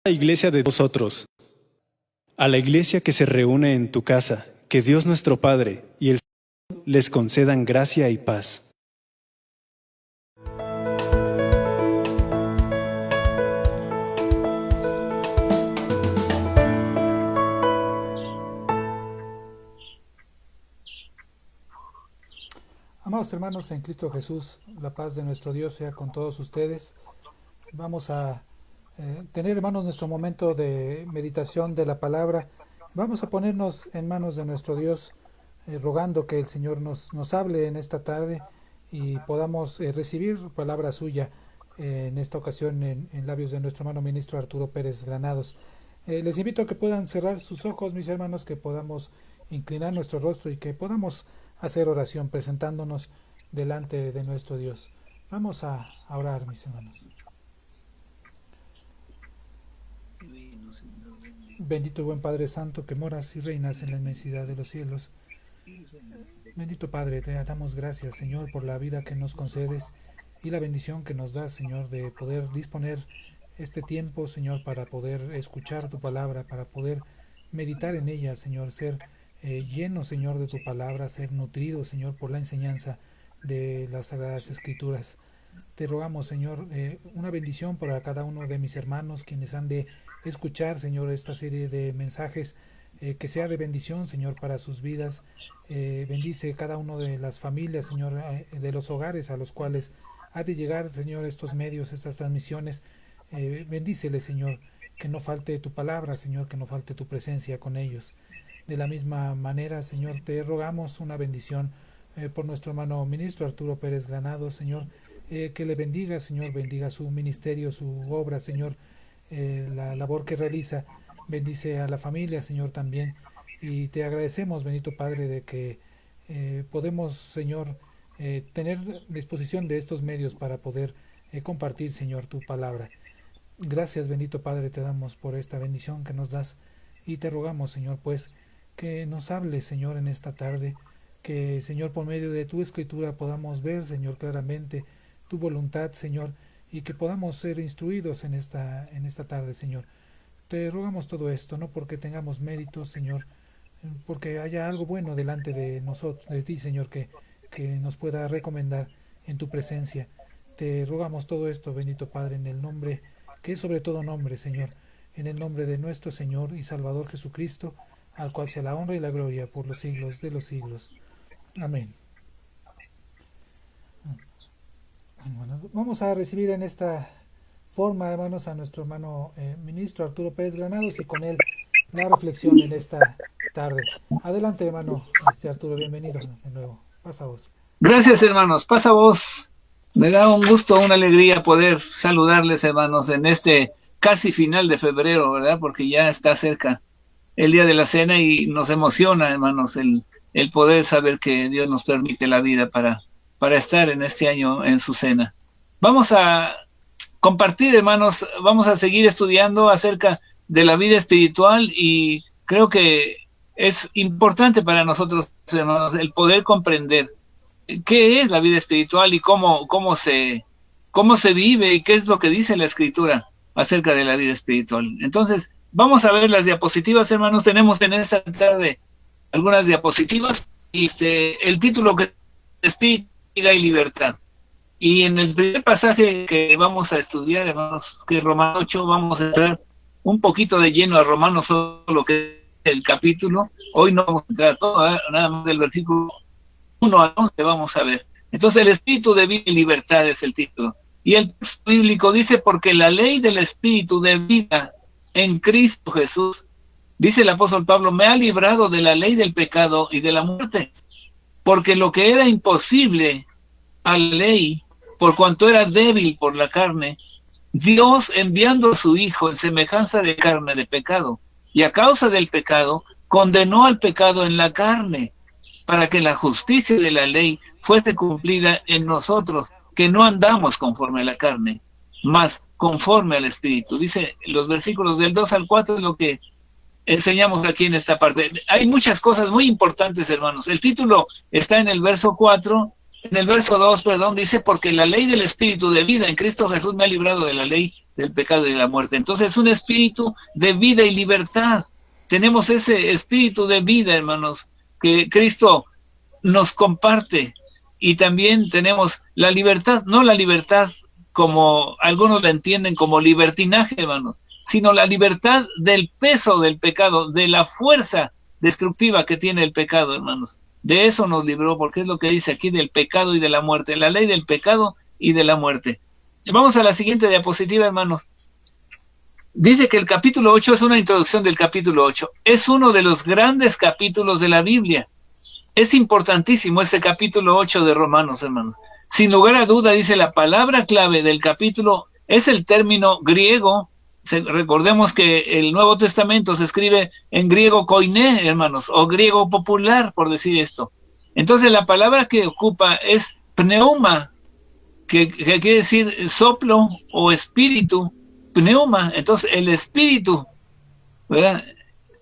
La iglesia de vosotros, a la iglesia que se reúne en tu casa, que Dios nuestro Padre y el Señor les concedan gracia y paz. Amados hermanos en Cristo Jesús, la paz de nuestro Dios sea con todos ustedes. Vamos a tener, hermanos, nuestro momento de meditación de la palabra. Vamos a ponernos en manos de nuestro Dios, rogando que el Señor nos hable en esta tarde y podamos recibir palabra suya en esta ocasión en labios de nuestro hermano ministro Arturo Pérez Granados. Les invito a que puedan cerrar sus ojos, mis hermanos, que podamos inclinar nuestro rostro y que podamos hacer oración presentándonos delante de nuestro Dios. Vamos a orar, mis hermanos. Bendito y buen Padre Santo, que moras y reinas en la inmensidad de los cielos. Bendito Padre, te damos gracias, Señor, por la vida que nos concedes y la bendición que nos das, Señor, de poder disponer este tiempo, Señor, para poder escuchar tu palabra, para poder meditar en ella, Señor, ser lleno, Señor, de tu palabra, ser nutrido, Señor, por la enseñanza de las Sagradas Escrituras. Te rogamos, Señor, una bendición para cada uno de mis hermanos quienes han de escuchar, Señor, esta serie de mensajes, que sea de bendición, Señor, para sus vidas. Bendice cada uno de las familias, Señor, de los hogares a los cuales ha de llegar, Señor, estos medios, estas transmisiones. Bendíceles, Señor, que no falte tu palabra, Señor, que no falte tu presencia con ellos. De la misma manera, Señor, te rogamos una bendición por nuestro hermano ministro Arturo Pérez Granados, Señor, que le bendiga, Señor, bendiga su ministerio, su obra, Señor, la labor que realiza. Bendice a la familia, Señor, también. Y te agradecemos, bendito Padre, de que podemos, Señor, tener disposición de estos medios para poder compartir, Señor, tu palabra. Gracias, bendito Padre, te damos por esta bendición que nos das. Y te rogamos, Señor, pues, que nos hables, Señor, en esta tarde. Que, Señor, por medio de tu escritura podamos ver, Señor, claramente tu voluntad, Señor, y que podamos ser instruidos en esta tarde, Señor. Te rogamos todo esto, no porque tengamos méritos, Señor, porque haya algo bueno delante de nosotros, de ti, Señor, que nos pueda recomendar en tu presencia. Te rogamos todo esto, bendito Padre, en el nombre que es sobre todo nombre, Señor, en el nombre de nuestro Señor y Salvador Jesucristo, al cual sea la honra y la gloria por los siglos de los siglos. Amén. Bueno, vamos a recibir en esta forma, hermanos, a nuestro hermano ministro Arturo Pérez Granados y con él la reflexión en esta tarde. Adelante, hermano Arturo, bienvenido de nuevo. Pasa vos. Gracias, hermanos. Pasa vos. Me da un gusto, una alegría poder saludarles, hermanos, en este casi final de febrero, ¿verdad? Porque ya está cerca el día de la cena y nos emociona, hermanos, el poder saber que Dios nos permite la vida para estar en este año en su cena. Vamos a compartir, hermanos, vamos a seguir estudiando acerca de la vida espiritual y creo que es importante para nosotros, hermanos, el poder comprender qué es la vida espiritual y cómo se vive y qué es lo que dice la Escritura acerca de la vida espiritual. Entonces, vamos a ver las diapositivas, hermanos. Tenemos en esta tarde algunas diapositivas y el título que es Espíritu y Libertad. Y en el primer pasaje que vamos a estudiar, hermanos, que es Romanos 8, vamos a entrar un poquito de lleno a Romanos, solo que es el capítulo. Hoy no vamos a entrar a todo, nada más del versículo 1 al 11 vamos a ver. Entonces, el espíritu de vida y libertad es el título. Y el texto bíblico dice, porque la ley del espíritu de vida en Cristo Jesús, dice el apóstol Pablo, me ha librado de la ley del pecado y de la muerte, porque lo que era imposible a la ley, por cuanto era débil por la carne, Dios, enviando a su Hijo en semejanza de carne de pecado, y a causa del pecado, condenó al pecado en la carne, para que la justicia de la ley fuese cumplida en nosotros, que no andamos conforme a la carne, mas conforme al Espíritu. Dice los versículos del 2 al 4 es lo que enseñamos aquí en esta parte. Hay muchas cosas muy importantes, hermanos. El título está en el verso 4, en el verso 2, perdón, dice, porque la ley del espíritu de vida en Cristo Jesús me ha librado de la ley del pecado y de la muerte. Entonces, es un espíritu de vida y libertad. Tenemos ese espíritu de vida, hermanos, que Cristo nos comparte. Y también tenemos la libertad, no la libertad como algunos la entienden como libertinaje, hermanos, sino la libertad del peso del pecado, de la fuerza destructiva que tiene el pecado, hermanos. De eso nos libró, porque es lo que dice aquí del pecado y de la muerte, la ley del pecado y de la muerte. Vamos a la siguiente diapositiva, hermanos. Dice que el capítulo 8 es una introducción del capítulo 8. Es uno de los grandes capítulos de la Biblia. Es importantísimo este capítulo 8 de Romanos, hermanos. Sin lugar a duda, dice, la palabra clave del capítulo es el término griego. Recordemos que el Nuevo Testamento se escribe en griego koiné, hermanos, o griego popular, por decir esto. Entonces, la palabra que ocupa es pneuma, que quiere decir soplo o espíritu, pneuma. Entonces, el espíritu, ¿verdad?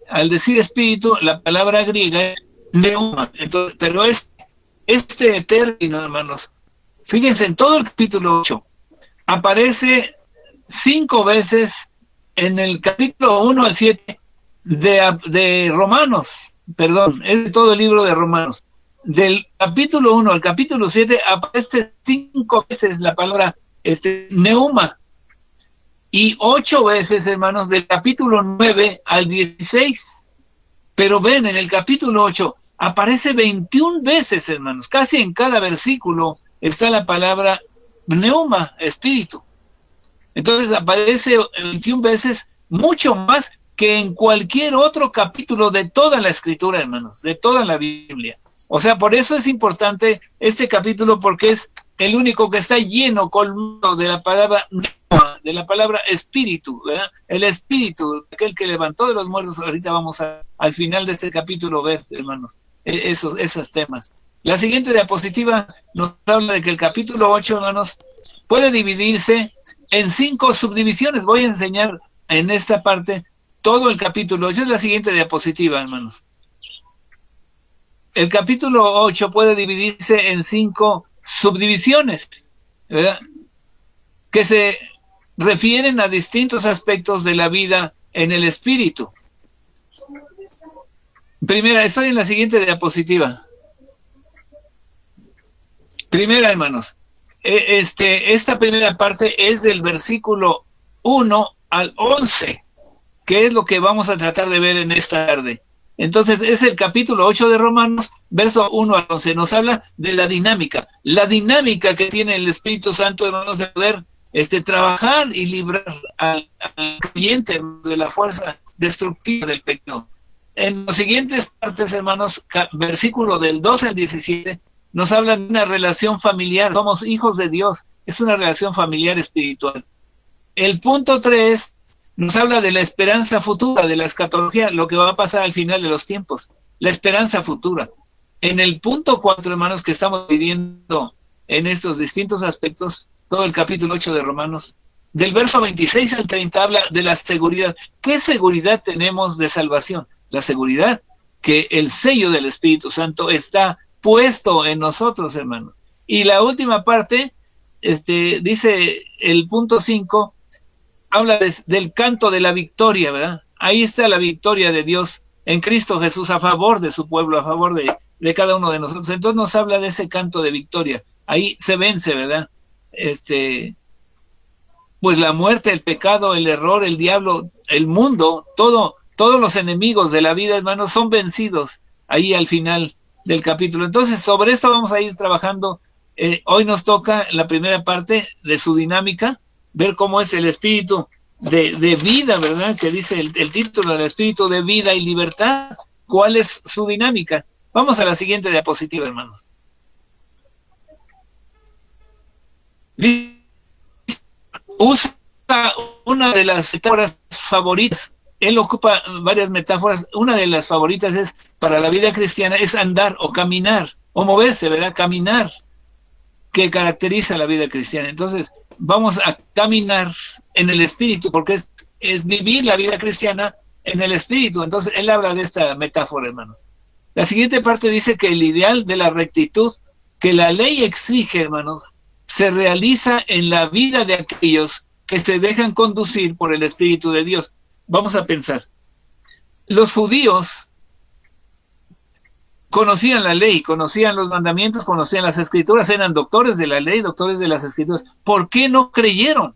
Al decir espíritu, la palabra griega es pneuma. Entonces, pero este término, hermanos, fíjense, en todo el capítulo 8 aparece 5 veces en el capítulo 1 al 7 de Romanos, perdón, es de todo el libro de Romanos. Del capítulo 1 al capítulo 7 aparece 5 veces la palabra pneuma, y 8 veces, hermanos, del capítulo 9 al 16. Pero ven, en el capítulo 8 aparece 21 veces, hermanos, casi en cada versículo está la palabra pneuma, espíritu. Entonces aparece 21 veces, mucho más que en cualquier otro capítulo de toda la Escritura, hermanos, de toda la Biblia. O sea, por eso es importante este capítulo, porque es el único que está lleno, colmado de la palabra pneuma, de la palabra espíritu, ¿verdad? El espíritu, aquel que levantó de los muertos. Ahorita vamos al final de este capítulo ver, hermanos, esos temas. La siguiente diapositiva nos habla de que el capítulo 8, hermanos, puede dividirse en 5 subdivisiones. Voy a enseñar en esta parte todo el capítulo 8. Es la siguiente diapositiva, hermanos. El capítulo 8 puede dividirse en 5 subdivisiones, ¿verdad?, que se refieren a distintos aspectos de la vida en el espíritu. Primera, estoy en la siguiente diapositiva. Primera, hermanos, esta primera parte es del versículo 1 al 11, que es lo que vamos a tratar de ver en esta tarde. Entonces, es el capítulo 8 de Romanos, verso 1 al 11. Nos habla de la dinámica que tiene el Espíritu Santo, hermanos, de poder trabajar y librar al creyente de la fuerza destructiva del pecado. En las siguientes partes, hermanos, versículo del 12 al 17, nos habla de una relación familiar. Somos hijos de Dios. Es una relación familiar espiritual. El punto 3 nos habla de la esperanza futura, de la escatología, lo que va a pasar al final de los tiempos, la esperanza futura. En el punto 4, hermanos, que estamos viviendo en estos distintos aspectos, todo el capítulo 8 de Romanos, del verso 26 al 30 habla de la seguridad. ¿Qué seguridad tenemos de salvación? La seguridad que el sello del Espíritu Santo está puesto en nosotros, hermanos. Y la última parte, dice el punto 5, habla del canto de la victoria, ¿verdad? Ahí está la victoria de Dios en Cristo Jesús a favor de su pueblo, a favor de cada uno de nosotros. Entonces nos habla de ese canto de victoria. Ahí se vence, ¿verdad? pues la muerte, el pecado, el error, el diablo, el mundo, todos los enemigos de la vida, hermanos, son vencidos ahí al final del capítulo. Entonces, sobre esto vamos a ir trabajando. Hoy nos toca la primera parte de su dinámica, ver cómo es el espíritu de vida, ¿verdad? Que dice el título, el espíritu de vida y libertad. ¿Cuál es su dinámica? Vamos a la siguiente diapositiva, hermanos. Usa una de las metáforas favoritas. Él ocupa varias metáforas. Una de las favoritas es, para la vida cristiana, es andar o caminar, o moverse, ¿verdad? Caminar, que caracteriza la vida cristiana. Entonces, vamos a caminar en el espíritu, porque es vivir la vida cristiana en el espíritu. Entonces, él habla de esta metáfora, hermanos. La siguiente parte dice que el ideal de la rectitud que la ley exige, hermanos, se realiza en la vida de aquellos que se dejan conducir por el Espíritu de Dios. Vamos a pensar. Los judíos conocían la ley, conocían los mandamientos, conocían las escrituras, eran doctores de la ley, doctores de las escrituras. ¿Por qué no creyeron?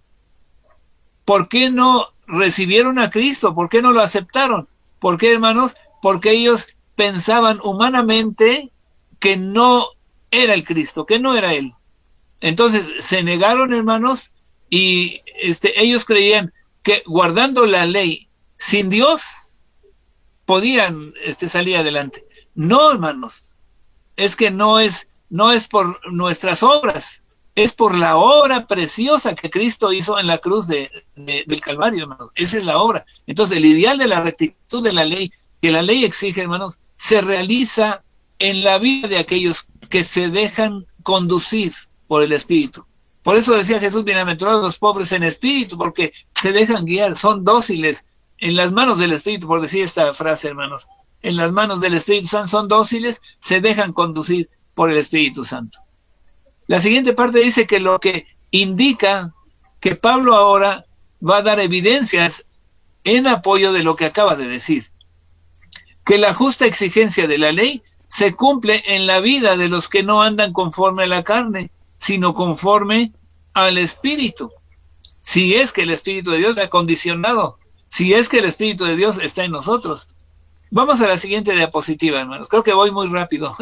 ¿Por qué no recibieron a Cristo? ¿Por qué no lo aceptaron? ¿Por qué, hermanos? Porque ellos pensaban humanamente que no era el Cristo, que no era Él. Entonces se negaron, hermanos, y ellos creían que guardando la ley sin Dios podían salir adelante. No, hermanos, es que no es por nuestras obras, es por la obra preciosa que Cristo hizo en la cruz del Calvario, hermanos. Esa es la obra. Entonces el ideal de la rectitud de la ley, que la ley exige, hermanos, se realiza en la vida de aquellos que se dejan conducir por el Espíritu. Por eso decía Jesús, bienaventurados los pobres en espíritu, porque se dejan guiar, son dóciles en las manos del Espíritu, por decir esta frase, hermanos. En las manos del Espíritu Santo son dóciles, se dejan conducir por el Espíritu Santo. La siguiente parte dice que lo que indica que Pablo ahora va a dar evidencias en apoyo de lo que acaba de decir. Que la justa exigencia de la ley se cumple en la vida de los que no andan conforme a la carne, sino conforme al Espíritu. Si es que el Espíritu de Dios le ha condicionado, si es que el Espíritu de Dios está en nosotros. Vamos a la siguiente diapositiva, hermanos. Creo que voy muy rápido.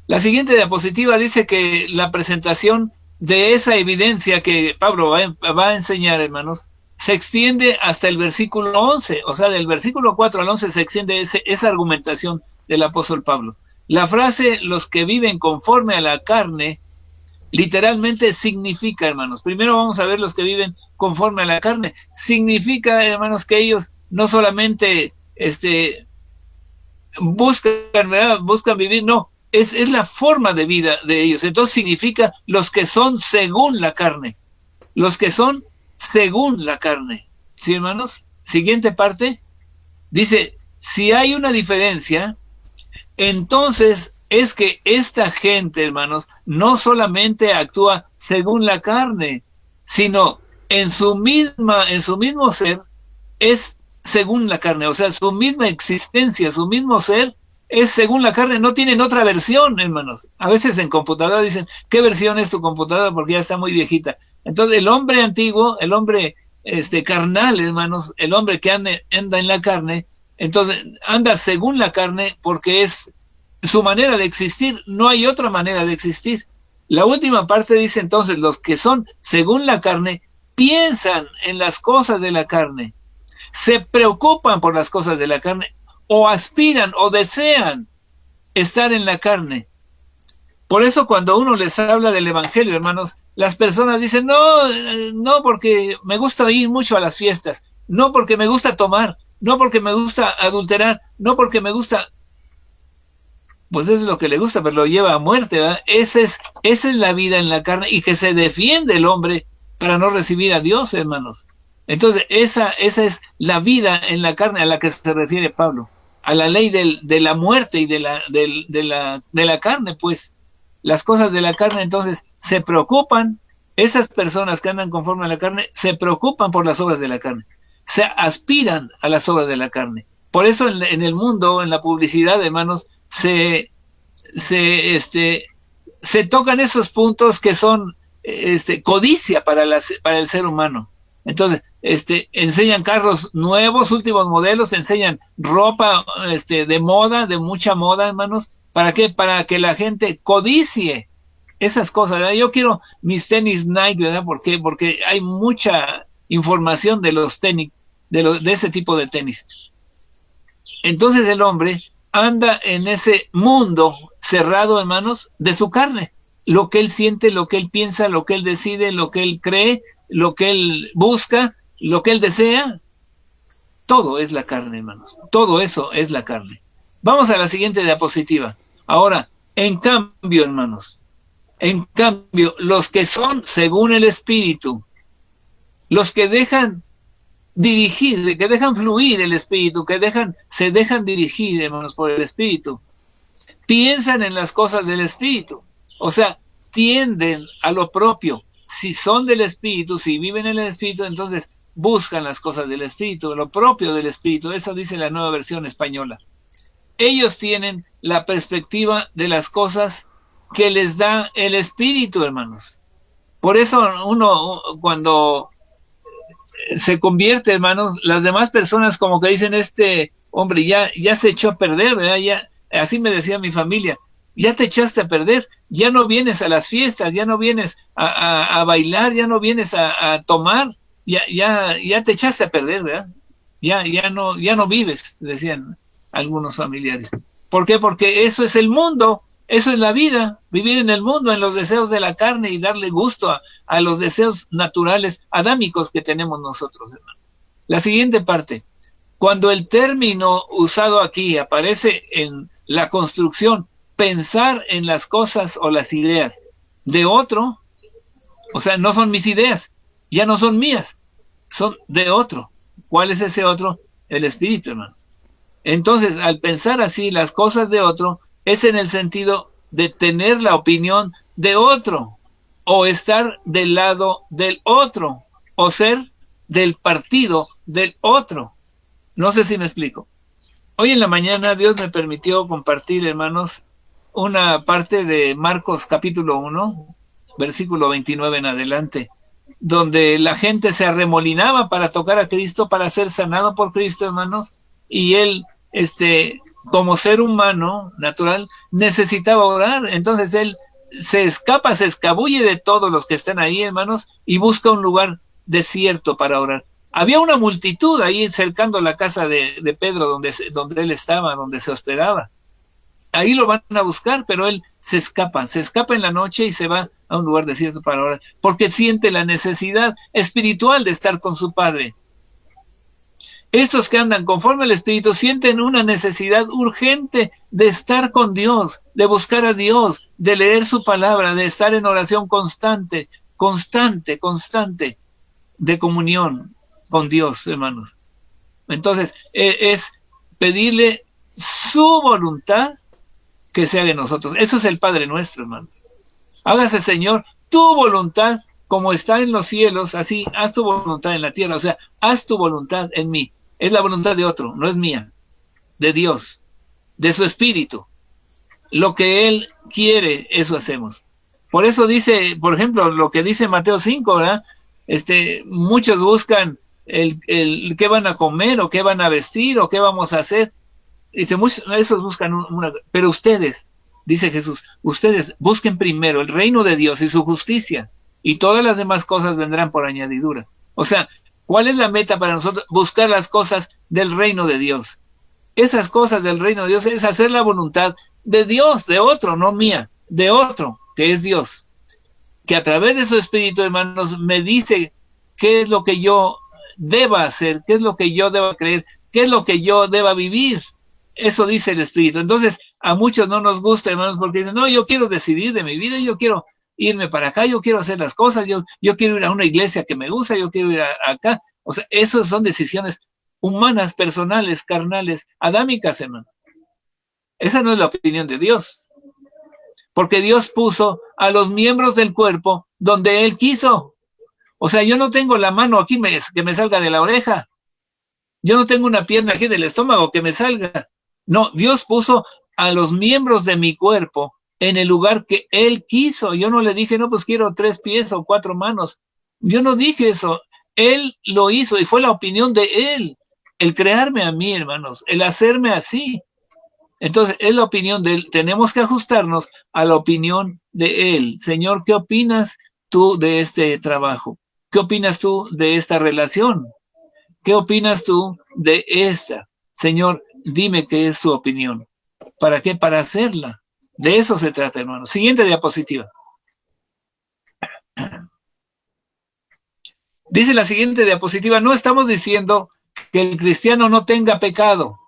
La siguiente diapositiva dice que la presentación de esa evidencia que Pablo va a enseñar, hermanos, se extiende hasta el versículo 11. O sea, del versículo 4 al 11 se extiende esa argumentación del apóstol Pablo. La frase, los que viven conforme a la carne, literalmente significa, hermanos, primero vamos a ver los que viven conforme a la carne. Significa, hermanos, que ellos no solamente buscan, ¿verdad? Buscan vivir, no, es la forma de vida de ellos. Entonces significa los que son según la carne. Los que son según la carne. ¿Sí, hermanos? Siguiente parte. Dice, si hay una diferencia, entonces es que esta gente, hermanos, no solamente actúa según la carne, sino en su mismo ser es según la carne. O sea, su misma existencia, su mismo ser es según la carne. No tienen otra versión, hermanos. A veces en computadora dicen, ¿qué versión es tu computadora? Porque ya está muy viejita. Entonces el hombre antiguo, el hombre carnal, hermanos, el hombre que anda en la carne, entonces anda según la carne porque es su manera de existir, no hay otra manera de existir. La última parte dice entonces, los que son según la carne, piensan en las cosas de la carne, se preocupan por las cosas de la carne, o aspiran o desean estar en la carne. Por eso cuando uno les habla del evangelio, hermanos, las personas dicen, no porque me gusta ir mucho a las fiestas, no porque me gusta tomar, no porque me gusta adulterar, no porque me gusta... Pues eso es lo que le gusta, pero lo lleva a muerte, ¿verdad? Esa es la vida en la carne, y que se defiende el hombre para no recibir a Dios, hermanos. Entonces, esa es la vida en la carne a la que se refiere Pablo, a la ley de la muerte y de la carne, pues. Las cosas de la carne, entonces, se preocupan, esas personas que andan conforme a la carne, se preocupan por las obras de la carne, se aspiran a las obras de la carne. Por eso en el mundo, en la publicidad, hermanos, se se tocan esos puntos que son codicia para el ser humano. Entonces, enseñan carros nuevos, últimos modelos, enseñan ropa de moda, de mucha moda, hermanos. ¿Para qué? Para que la gente codicie esas cosas, ¿verdad? Yo quiero mis tenis Nike, ¿verdad? ¿Por qué? Porque hay mucha información de los tenis, de ese tipo de tenis. Entonces el hombre anda en ese mundo cerrado, hermanos, de su carne. Lo que él siente, lo que él piensa, lo que él decide, lo que él cree, lo que él busca, lo que él desea, todo es la carne, hermanos. Todo eso es la carne. Vamos a la siguiente diapositiva. Ahora, en cambio, hermanos, en cambio, los que son según el Espíritu, los que dejan dirigir, que dejan fluir el Espíritu, se dejan dirigir, hermanos, por el Espíritu, piensan en las cosas del Espíritu. O sea, tienden a lo propio. Si son del Espíritu, si viven en el Espíritu, entonces buscan las cosas del Espíritu, lo propio del Espíritu. Eso dice la Nueva Versión Española. Ellos tienen la perspectiva de las cosas que les da el Espíritu, hermanos. Por eso uno, cuando se convierte, hermanos, las demás personas como que dicen, hombre ya se echó a perder, ¿verdad? Así me decía mi familia, ya te echaste a perder, ya no vienes a las fiestas, ya no vienes a bailar, ya no vienes a tomar, ya te echaste a perder, ¿verdad? Ya no vives, decían algunos familiares. ¿Por qué? Porque eso es el mundo, eso es la vida, vivir en el mundo, en los deseos de la carne y darle gusto a los deseos naturales, adámicos que tenemos nosotros, hermano. La siguiente parte, cuando el término usado aquí aparece en la construcción, pensar en las cosas o las ideas de otro, o sea, no son mis ideas, ya no son mías, son de otro. ¿Cuál es ese otro? El Espíritu, hermanos. Entonces, al pensar así las cosas de otro, es en el sentido de tener la opinión de otro, o estar del lado del otro, o ser del partido del otro. No sé si me explico. Hoy en la mañana Dios me permitió compartir, hermanos, una parte de Marcos capítulo 1, versículo 29 en adelante, donde la gente se arremolinaba para tocar a Cristo, para ser sanado por Cristo, hermanos, y él, como ser humano natural, necesitaba orar. Entonces él se escabulle de todos los que están ahí, hermanos, y busca un lugar desierto para orar. Había una multitud ahí cercando la casa de Pedro, donde él estaba, donde se hospedaba. Ahí lo van a buscar, pero él se escapa en la noche y se va a un lugar desierto para orar, porque siente la necesidad espiritual de estar con su Padre. Estos que andan conforme al Espíritu sienten una necesidad urgente de estar con Dios, de buscar a Dios, de leer su palabra, de estar en oración constante, de comunión con Dios, hermanos. Entonces, es pedirle su voluntad que se haga en nosotros. Eso es el Padre nuestro, hermanos. Hágase, Señor, tu voluntad como está en los cielos, así haz tu voluntad en la tierra. O sea, haz tu voluntad en mí. Es la voluntad de otro, no es mía, de Dios, de su Espíritu. Lo que Él quiere, eso hacemos. Por eso dice, por ejemplo, lo que dice Mateo 5, ¿verdad? Muchos buscan el qué van a comer, o qué van a vestir, o qué vamos a hacer. Dice, esos buscan pero ustedes, dice Jesús, ustedes busquen primero el reino de Dios y su justicia, y todas las demás cosas vendrán por añadidura. O sea, ¿cuál es la meta para nosotros? Buscar las cosas del reino de Dios. Esas cosas del reino de Dios es hacer la voluntad de Dios, de otro, no mía, de otro, que es Dios, que a través de su Espíritu, hermanos, me dice qué es lo que yo deba hacer, qué es lo que yo deba creer, qué es lo que yo deba vivir. Eso dice el Espíritu. Entonces, a muchos no nos gusta, hermanos, porque dicen, no, yo quiero decidir de mi vida, yo quiero irme para acá, yo quiero hacer las cosas, yo quiero ir a una iglesia que me gusta, yo quiero ir acá. O sea, esas son decisiones humanas, personales, carnales, adámicas, hermano. Esa no es la opinión de Dios. Porque Dios puso a los miembros del cuerpo donde Él quiso. O sea, yo no tengo la mano aquí que me salga de la oreja. Yo no tengo una pierna aquí del estómago que me salga. No, Dios puso a los miembros de mi cuerpo en el lugar que Él quiso. Yo no le dije, no, pues quiero 3 pies o 4 manos. Yo no dije eso. Él lo hizo y fue la opinión de Él. El crearme a mí, hermanos, el hacerme así. Entonces, es la opinión de Él. Tenemos que ajustarnos a la opinión de Él. Señor, ¿qué opinas tú de este trabajo? ¿Qué opinas tú de esta relación? ¿Qué opinas tú de esta? Señor, dime qué es tu opinión. ¿Para qué? Para hacerla. De eso se trata, hermano. Siguiente diapositiva. Dice la siguiente diapositiva, no estamos diciendo que el cristiano no tenga pecado,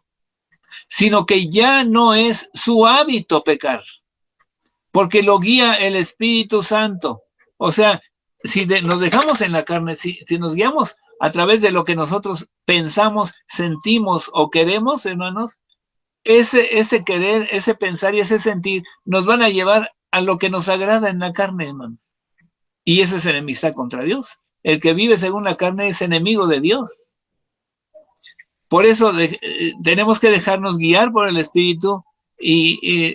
sino que ya no es su hábito pecar, porque lo guía el Espíritu Santo. O sea, si nos dejamos en la carne, si nos guiamos a través de lo que nosotros pensamos, sentimos o queremos, hermanos, ese querer, ese pensar y ese sentir nos van a llevar a lo que nos agrada en la carne, hermanos. Y eso es enemistad contra Dios. El que vive según la carne es enemigo de Dios. Por eso tenemos que dejarnos guiar por el Espíritu y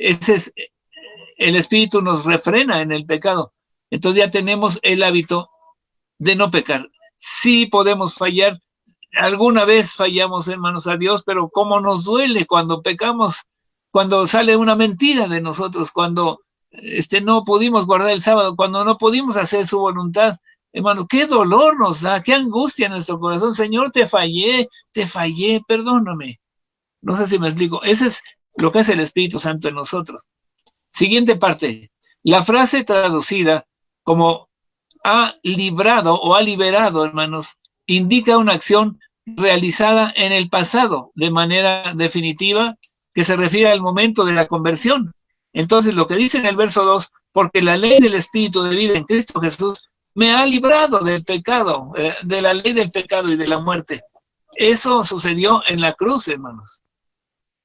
el Espíritu nos refrena en el pecado. Entonces ya tenemos el hábito de no pecar. Sí podemos fallar. Alguna vez fallamos, hermanos, a Dios, pero cómo nos duele cuando pecamos, cuando sale una mentira de nosotros, cuando no pudimos guardar el sábado, cuando no pudimos hacer su voluntad. Hermano, qué dolor nos da, qué angustia en nuestro corazón. Señor, te fallé, perdóname. No sé si me explico. Ese es lo que hace el Espíritu Santo en nosotros. Siguiente parte. La frase traducida como ha librado o ha liberado, hermanos, indica una acción realizada en el pasado de manera definitiva que se refiere al momento de la conversión. Entonces, lo que dice en el verso 2, porque la ley del Espíritu de vida en Cristo Jesús me ha librado del pecado, de la ley del pecado y de la muerte. Eso sucedió en la cruz, hermanos.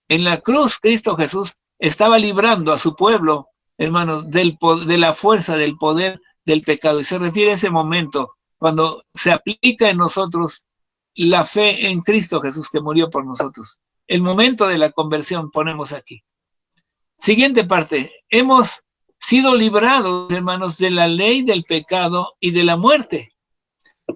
En la cruz, Cristo Jesús estaba librando a su pueblo, hermanos, de la fuerza, del poder del pecado. Y se refiere a ese momento cuando se aplica en nosotros la fe en Cristo Jesús que murió por nosotros. El momento de la conversión ponemos aquí. Siguiente parte. Hemos sido librados, hermanos, de la ley del pecado y de la muerte.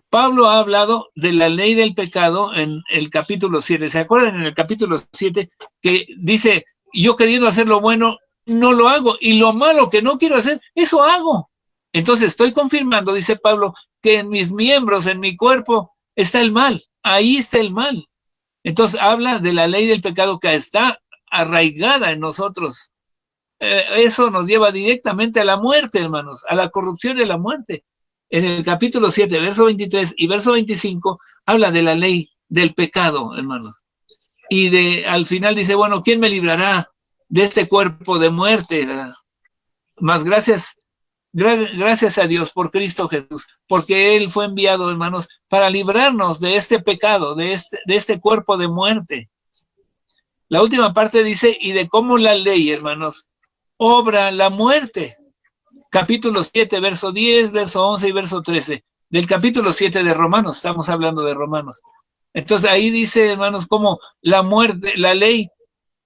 Pablo ha hablado de la ley del pecado en el capítulo 7. ¿Se acuerdan en el capítulo 7 que dice, yo queriendo hacer lo bueno, no lo hago, y lo malo que no quiero hacer, eso hago? Entonces estoy confirmando, dice Pablo, que en mis miembros, en mi cuerpo, está el mal. Ahí está el mal. Entonces habla de la ley del pecado que está arraigada en nosotros. Eso nos lleva directamente a la muerte, hermanos, a la corrupción y a la muerte. En el capítulo 7, verso 23 y verso 25, habla de la ley del pecado, hermanos. Y al final dice, bueno, ¿quién me librará de este cuerpo de muerte? Más gracias a Dios por Cristo Jesús, porque Él fue enviado, hermanos, para librarnos de este pecado, de este cuerpo de muerte. La última parte dice, y de cómo la ley, hermanos, obra la muerte. Capítulo 7, verso 10, verso 11 y verso 13. Del capítulo 7 de Romanos, estamos hablando de Romanos. Entonces ahí dice, hermanos, cómo la muerte, la ley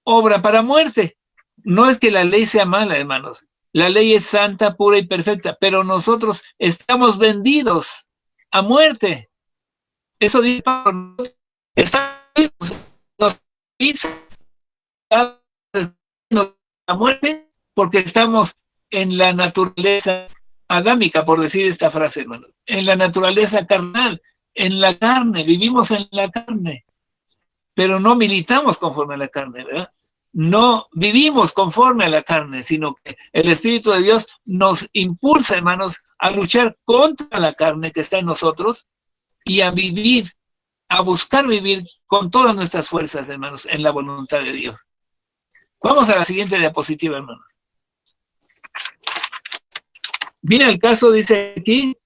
obra para muerte. No es que la ley sea mala, hermanos. La ley es santa, pura y perfecta, pero nosotros estamos vendidos a muerte. Eso dice Pablo. Nos pisa a muerte porque estamos en la naturaleza adámica, por decir esta frase, hermano. En la naturaleza carnal, en la carne, vivimos en la carne, pero no militamos conforme a la carne, ¿verdad? No vivimos conforme a la carne, sino que el Espíritu de Dios nos impulsa, hermanos, a luchar contra la carne que está en nosotros y a vivir, a buscar vivir con todas nuestras fuerzas, hermanos, en la voluntad de Dios. Vamos a la siguiente diapositiva, hermanos. Mira el caso, dice aquí,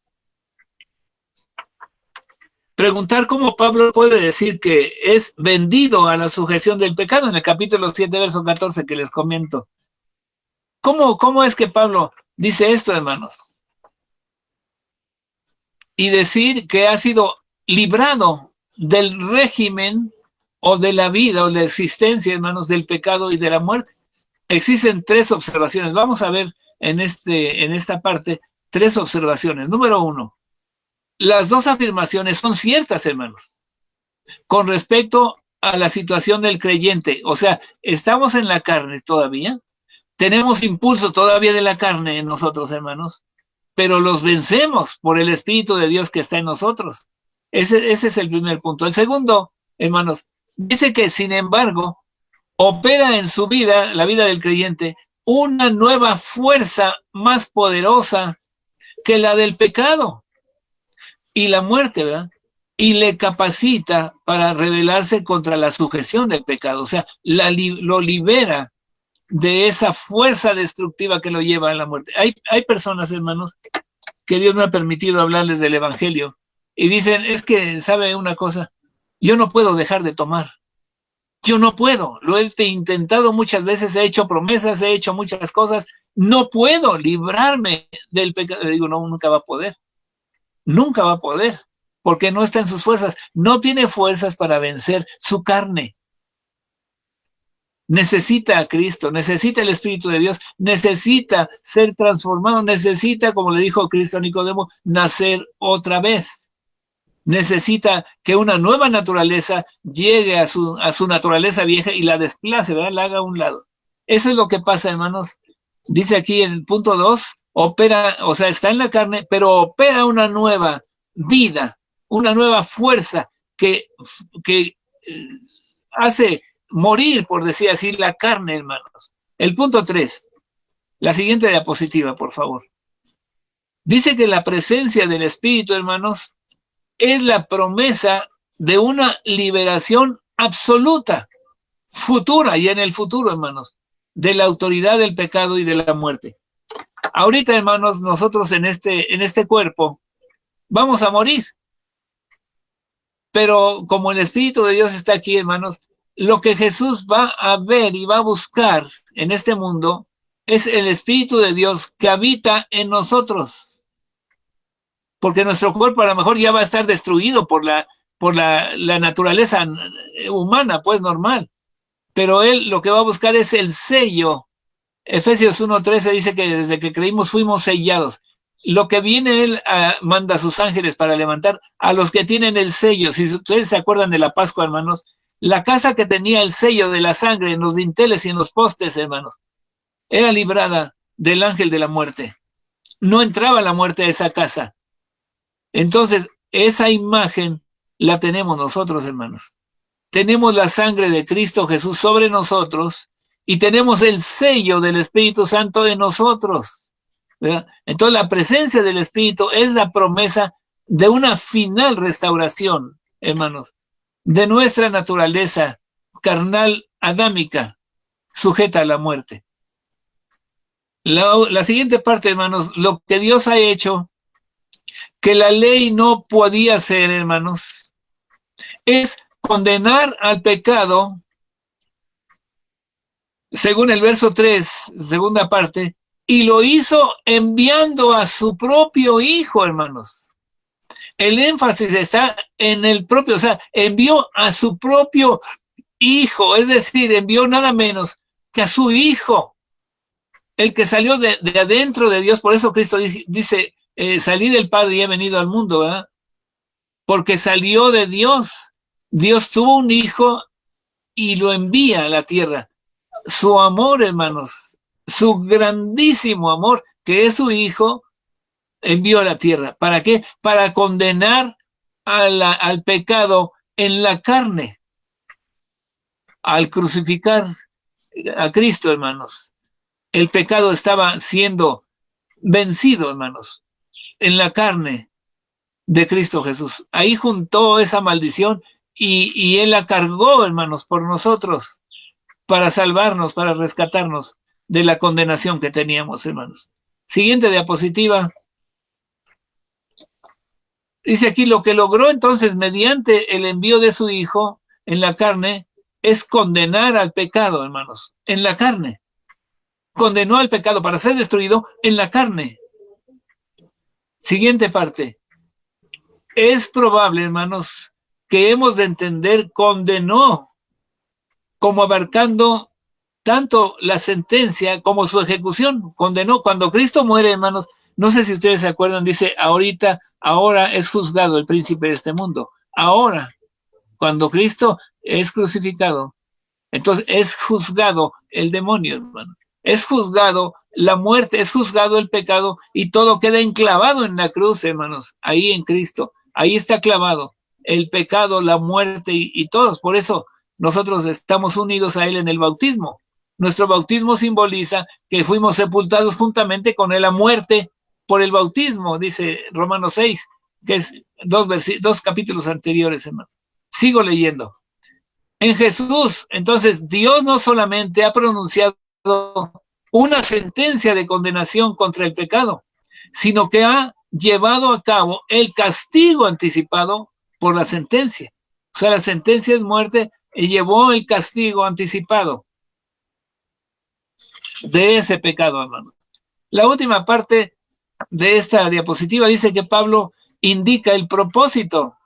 preguntar cómo Pablo puede decir que es vendido a la sujeción del pecado en el capítulo 7, verso 14 que les comento. ¿Cómo es que Pablo dice esto, hermanos? Y decir que ha sido librado del régimen o de la vida o de la existencia, hermanos, del pecado y de la muerte. existen 3 observaciones. Vamos a ver en esta parte 3 observaciones. Número 1, las 2 afirmaciones son ciertas, hermanos, con respecto a la situación del creyente. O sea, estamos en la carne todavía, tenemos impulsos todavía de la carne en nosotros, hermanos, pero los vencemos por el Espíritu de Dios que está en nosotros. Ese es el primer punto. El segundo, hermanos, dice que, sin embargo, opera en su vida, la vida del creyente, una nueva fuerza más poderosa que la del pecado y la muerte, ¿verdad? Y le capacita para rebelarse contra la sujeción del pecado. O sea, lo libera de esa fuerza destructiva que lo lleva a la muerte. Hay personas, hermanos, que Dios me ha permitido hablarles del Evangelio y dicen, es que, ¿sabe una cosa? Yo no puedo dejar de tomar. Yo no puedo. Lo he intentado muchas veces, he hecho promesas, he hecho muchas cosas. No puedo librarme del pecado. Le digo, no, nunca va a poder. Nunca va a poder, porque no está en sus fuerzas. No tiene fuerzas para vencer su carne. Necesita a Cristo, necesita el Espíritu de Dios, necesita ser transformado, necesita, como le dijo Cristo a Nicodemo, nacer otra vez. Necesita que una nueva naturaleza llegue a su naturaleza vieja y la desplace, ¿verdad? La haga a un lado. Eso es lo que pasa, hermanos. Dice aquí en el punto 2, opera, o sea, está en la carne, pero opera una nueva vida, una nueva fuerza que hace morir, por decir así, la carne, hermanos. El punto 3, la siguiente diapositiva, por favor. Dice que la presencia del Espíritu, hermanos, es la promesa de una liberación absoluta, futura y en el futuro, hermanos, de la autoridad del pecado y de la muerte. Ahorita, hermanos, nosotros en este cuerpo vamos a morir. Pero como el Espíritu de Dios está aquí, hermanos, lo que Jesús va a ver y va a buscar en este mundo es el Espíritu de Dios que habita en nosotros. Porque nuestro cuerpo a lo mejor ya va a estar destruido por la naturaleza humana, pues normal. Pero Él lo que va a buscar es el sello. Efesios 1:13 dice que desde que creímos fuimos sellados. Lo que viene Él manda a sus ángeles para levantar a los que tienen el sello. Si ustedes se acuerdan de la Pascua, hermanos, la casa que tenía el sello de la sangre en los dinteles y en los postes, hermanos, era librada del ángel de la muerte. No entraba la muerte a esa casa. Entonces, esa imagen la tenemos nosotros, hermanos. Tenemos la sangre de Cristo Jesús sobre nosotros y tenemos el sello del Espíritu Santo en nosotros, ¿verdad? Entonces, la presencia del Espíritu es la promesa de una final restauración, hermanos, de nuestra naturaleza carnal adámica, sujeta a la muerte. La siguiente parte, hermanos, lo que Dios ha hecho, que la ley no podía hacer, hermanos, es condenar al pecado, según el verso 3, segunda parte, y lo hizo enviando a su propio Hijo, hermanos. El énfasis está en el propio, o sea, envió a su propio Hijo, es decir, envió nada menos que a su Hijo, el que salió de adentro de Dios. Por eso Cristo dice, salí del Padre y he venido al mundo, ¿verdad? Porque salió de Dios. Dios tuvo un Hijo y lo envía a la tierra. Su amor, hermanos, su grandísimo amor, que es su Hijo, envió a la tierra. ¿Para qué? Para condenar al pecado en la carne. Al crucificar a Cristo, hermanos, el pecado estaba siendo vencido, hermanos, en la carne de Cristo Jesús. Ahí juntó esa maldición y Él la cargó, hermanos, por nosotros, para salvarnos, para rescatarnos de la condenación que teníamos, hermanos. Siguiente diapositiva. Dice aquí, lo que logró entonces mediante el envío de su Hijo en la carne es condenar al pecado, hermanos, en la carne. Condenó al pecado para ser destruido en la carne. Siguiente parte. Es probable, hermanos, que hemos de entender condenó como abarcando tanto la sentencia como su ejecución. Condenó. Cuando Cristo muere, hermanos, no sé si ustedes se acuerdan, dice, ahora es juzgado el príncipe de este mundo. Ahora, cuando Cristo es crucificado, entonces es juzgado el demonio, hermano. Es juzgado la muerte, es juzgado el pecado y todo queda enclavado en la cruz, hermanos, ahí en Cristo. Ahí está clavado el pecado, la muerte y todos. Por eso nosotros estamos unidos a Él en el bautismo. Nuestro bautismo simboliza que fuimos sepultados juntamente con Él a muerte por el bautismo, dice Romanos 6, que es dos capítulos anteriores, hermano. Sigo leyendo. En Jesús, entonces, Dios no solamente ha pronunciado una sentencia de condenación contra el pecado, sino que ha llevado a cabo el castigo anticipado por la sentencia. O sea, la sentencia es muerte y llevó el castigo anticipado de ese pecado, hermano. La última parte de esta diapositiva dice que Pablo indica el propósito.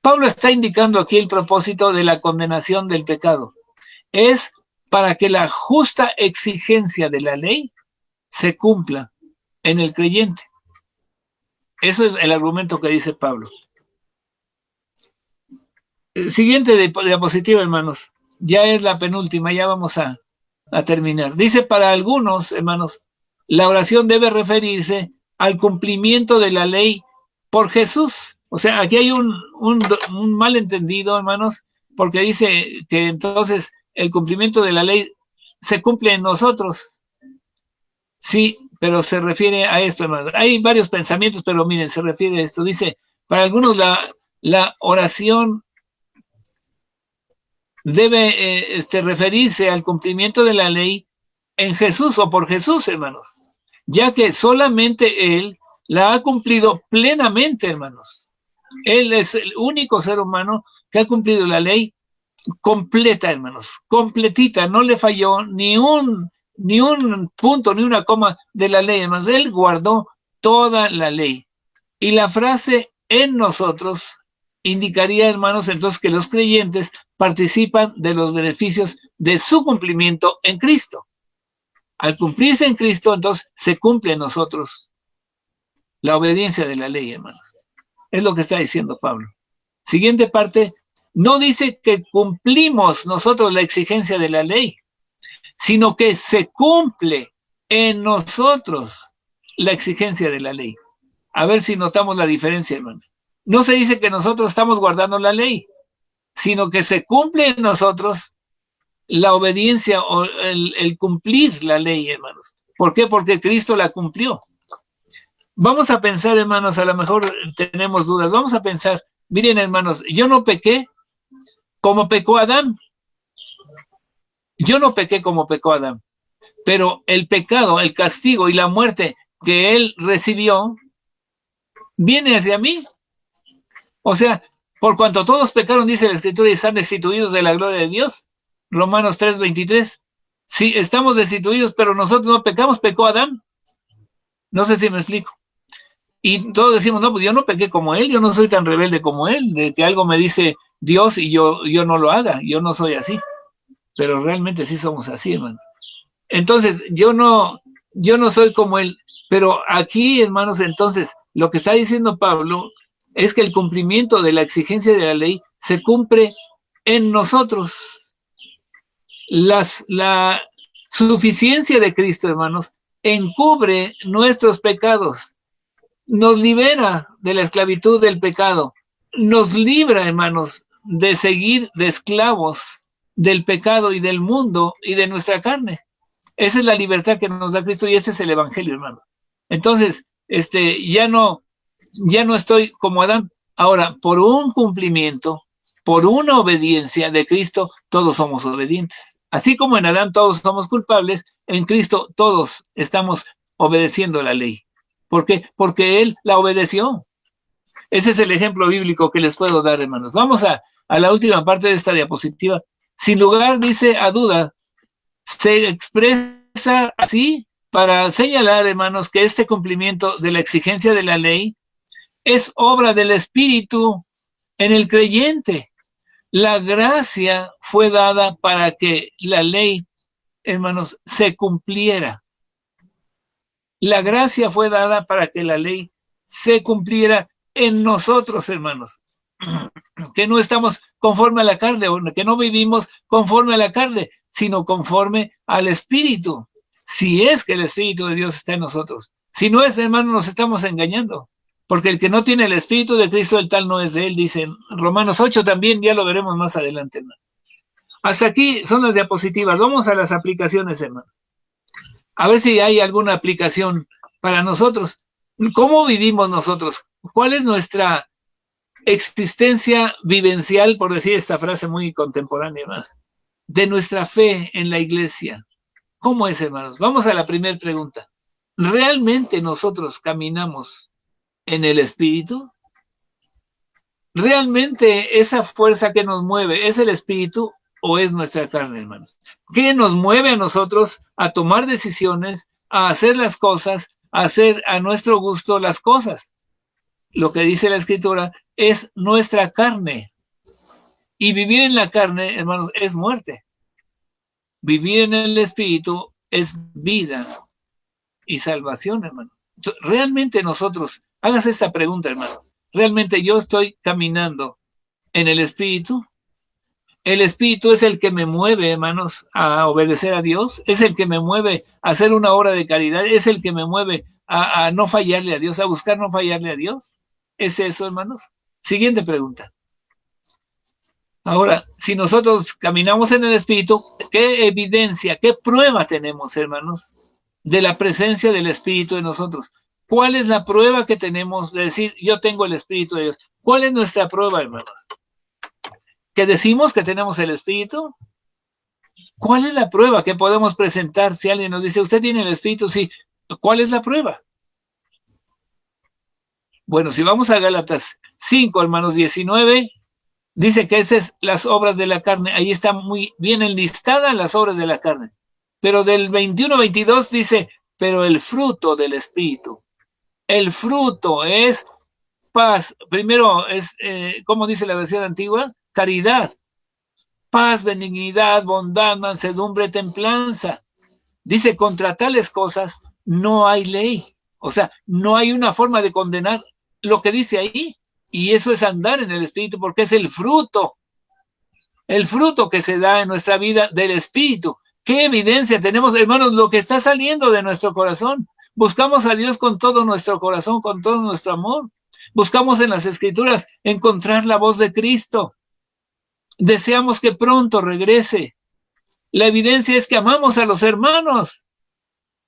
Pablo está indicando aquí el propósito de la condenación del pecado. Es para que la justa exigencia de la ley se cumpla en el creyente. Eso es el argumento que dice Pablo. Siguiente diapositiva, hermanos. Ya es la penúltima, ya vamos a terminar. Dice, para algunos, hermanos, la oración debe referirse al cumplimiento de la ley por Jesús. O sea, aquí hay un malentendido, hermanos, porque dice que entonces el cumplimiento de la ley se cumple en nosotros. Sí, pero se refiere a esto, hermanos. Hay varios pensamientos, pero miren, se refiere a esto. Dice, para algunos la oración debe referirse al cumplimiento de la ley en Jesús o por Jesús, hermanos, ya que solamente Él la ha cumplido plenamente, hermanos. Él es el único ser humano que ha cumplido la ley completa, hermanos, completita, no le falló ni un punto, ni una coma de la ley, hermanos. Él guardó toda la ley. Y la frase en nosotros indicaría, hermanos, entonces que los creyentes participan de los beneficios de su cumplimiento en Cristo. Al cumplirse en Cristo, entonces se cumple en nosotros la obediencia de la ley, hermanos. Es lo que está diciendo Pablo. Siguiente parte, no dice que cumplimos nosotros la exigencia de la ley, sino que se cumple en nosotros la exigencia de la ley. A ver si notamos la diferencia, hermanos. No se dice que nosotros estamos guardando la ley, sino que se cumple en nosotros la obediencia o el cumplir la ley, hermanos. ¿Por qué? Porque Cristo la cumplió. Vamos a pensar, hermanos, a lo mejor tenemos dudas. Vamos a pensar, miren, hermanos, yo no pequé como pecó Adán. Yo no pequé como pecó Adán. Pero el pecado, el castigo y la muerte que él recibió viene hacia mí. O sea, por cuanto todos pecaron, dice la Escritura, y están destituidos de la gloria de Dios. Romanos 3:23. Sí, estamos destituidos, pero nosotros no pecamos, pecó Adán. No sé si me explico. Y todos decimos, no, pues yo no pequé como él, yo no soy tan rebelde como él, de que algo me dice Dios y yo no lo haga, yo no soy así. Pero realmente sí somos así, hermano. Entonces, yo no soy como él. Pero aquí, hermanos, entonces, lo que está diciendo Pablo es que el cumplimiento de la exigencia de la ley se cumple en nosotros. La suficiencia de Cristo, hermanos, encubre nuestros pecados, nos libera de la esclavitud del pecado, nos libra, hermanos, de seguir de esclavos del pecado y del mundo y de nuestra carne. Esa es la libertad que nos da Cristo y ese es el evangelio, hermanos. Entonces, ya no estoy como Adán. Ahora, por un cumplimiento, por una obediencia de Cristo, todos somos obedientes. Así como en Adán todos somos culpables, en Cristo todos estamos obedeciendo la ley. ¿Por qué? Porque Él la obedeció. Ese es el ejemplo bíblico que les puedo dar, hermanos. Vamos a la última parte de esta diapositiva. Sin lugar, dice, a duda, se expresa así para señalar, hermanos, que este cumplimiento de la exigencia de la ley es obra del Espíritu en el creyente. La gracia fue dada para que la ley, hermanos, se cumpliera. La gracia fue dada para que la ley se cumpliera en nosotros, hermanos. Que no estamos conforme a la carne, que no vivimos conforme a la carne, sino conforme al Espíritu. Si es que el Espíritu de Dios está en nosotros. Si no es, hermanos, nos estamos engañando. Porque el que no tiene el Espíritu de Cristo, el tal no es de él, dice en Romanos 8 también, ya lo veremos más adelante, hermano. Hasta aquí son las diapositivas. Vamos a las aplicaciones, hermanos. A ver si hay alguna aplicación para nosotros. ¿Cómo vivimos nosotros? ¿Cuál es nuestra existencia vivencial, por decir esta frase muy contemporánea más, de nuestra fe en la iglesia? ¿Cómo es, hermanos? Vamos a la primera pregunta. ¿Realmente nosotros caminamos en el Espíritu? ¿Realmente esa fuerza que nos mueve es el Espíritu o es nuestra carne, hermanos? ¿Qué nos mueve a nosotros a tomar decisiones, a hacer las cosas, a hacer a nuestro gusto las cosas? Lo que dice la Escritura es nuestra carne. Y vivir en la carne, hermanos, es muerte. Vivir en el Espíritu es vida y salvación, hermano. Realmente nosotros, hágase esta pregunta, hermano. ¿Realmente yo estoy caminando en el Espíritu? El Espíritu es el que me mueve, hermanos, a obedecer a Dios. Es el que me mueve a hacer una obra de caridad. Es el que me mueve a no fallarle a Dios, a buscar no fallarle a Dios. ¿Es eso, hermanos? Siguiente pregunta. Ahora, si nosotros caminamos en el Espíritu, ¿qué evidencia, qué prueba tenemos, hermanos, de la presencia del Espíritu en nosotros? ¿Cuál es la prueba que tenemos de decir, yo tengo el Espíritu de Dios? ¿Cuál es nuestra prueba, hermanos? ¿Que decimos que tenemos el Espíritu? ¿Cuál es la prueba que podemos presentar si alguien nos dice, usted tiene el Espíritu? Sí. ¿Cuál es la prueba? Bueno, si vamos a Gálatas 5, hermanos, 19, dice que esas son las obras de la carne. Ahí está muy bien enlistadas las obras de la carne. Pero del 21-22 dice, pero el fruto del Espíritu. El fruto es paz. Primero es, ¿cómo dice la versión antigua? Caridad, paz, benignidad, bondad, mansedumbre, templanza. Dice, contra tales cosas no hay ley. O sea, no hay una forma de condenar lo que dice ahí. Y eso es andar en el Espíritu, porque es el fruto que se da en nuestra vida del Espíritu. ¿Qué evidencia tenemos, hermanos? Lo que está saliendo de nuestro corazón. Buscamos a Dios con todo nuestro corazón, con todo nuestro amor. Buscamos en las Escrituras encontrar la voz de Cristo. Deseamos que pronto regrese. La evidencia es que amamos a los hermanos,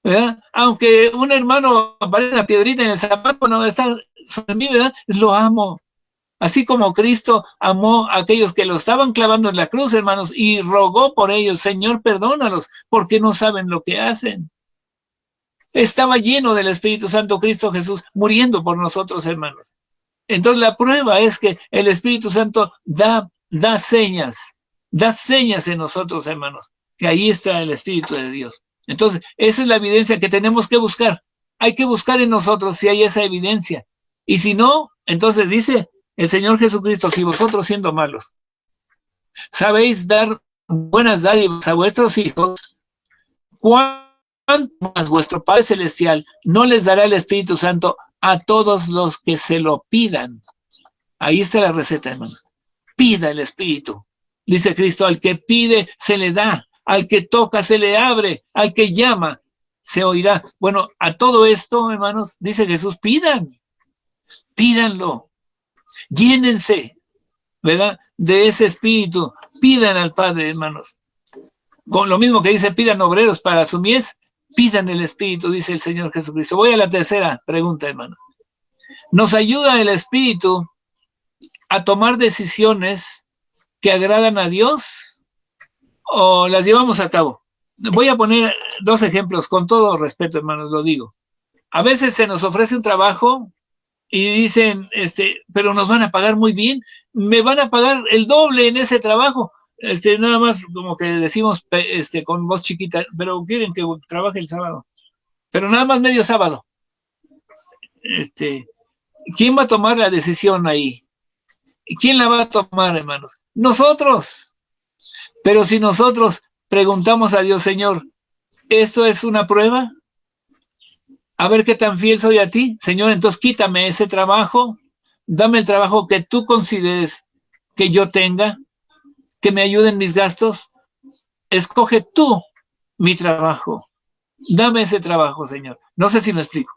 ¿verdad? Aunque un hermano vaya una piedrita en el zapato, no está sobre mí, ¿verdad? Lo amo. Así como Cristo amó a aquellos que lo estaban clavando en la cruz, hermanos, y rogó por ellos, Señor, perdónalos, porque no saben lo que hacen. Estaba lleno del Espíritu Santo Cristo Jesús, muriendo por nosotros, hermanos. Entonces la prueba es que el Espíritu Santo da señas en nosotros, hermanos, que ahí está el Espíritu de Dios. Entonces, esa es la evidencia que tenemos que buscar. Hay que buscar en nosotros si hay esa evidencia. Y si no, entonces dice el Señor Jesucristo, si vosotros siendo malos, sabéis dar buenas dádivas a vuestros hijos, ¿cuánto más vuestro Padre Celestial no les dará el Espíritu Santo a todos los que se lo pidan? Ahí está la receta, hermano. Pida el Espíritu. Dice Cristo, al que pide se le da, al que toca se le abre, al que llama se oirá. Bueno, a todo esto, hermanos, dice Jesús, pídanlo. Llénense, ¿verdad? De ese Espíritu. Pidan al Padre, hermanos. Con lo mismo que dice, pidan obreros para su mies, pidan el Espíritu, dice el Señor Jesucristo. Voy a la tercera pregunta, hermanos. ¿Nos ayuda el Espíritu a tomar decisiones que agradan a Dios o las llevamos a cabo? Voy a poner dos ejemplos, con todo respeto, hermanos, lo digo. A veces se nos ofrece un trabajo y dicen, pero nos van a pagar muy bien, me van a pagar el doble en ese trabajo. Nada más como que decimos con voz chiquita, pero quieren que trabaje el sábado, pero nada más medio sábado. ¿Quién va a tomar la decisión ahí? ¿Quién la va a tomar, hermanos? Nosotros. Pero si nosotros preguntamos a Dios, Señor, ¿esto es una prueba? A ver qué tan fiel soy a ti. Señor, entonces quítame ese trabajo. Dame el trabajo que tú consideres que yo tenga, que me ayude en mis gastos. Escoge tú mi trabajo. Dame ese trabajo, Señor. No sé si me explico.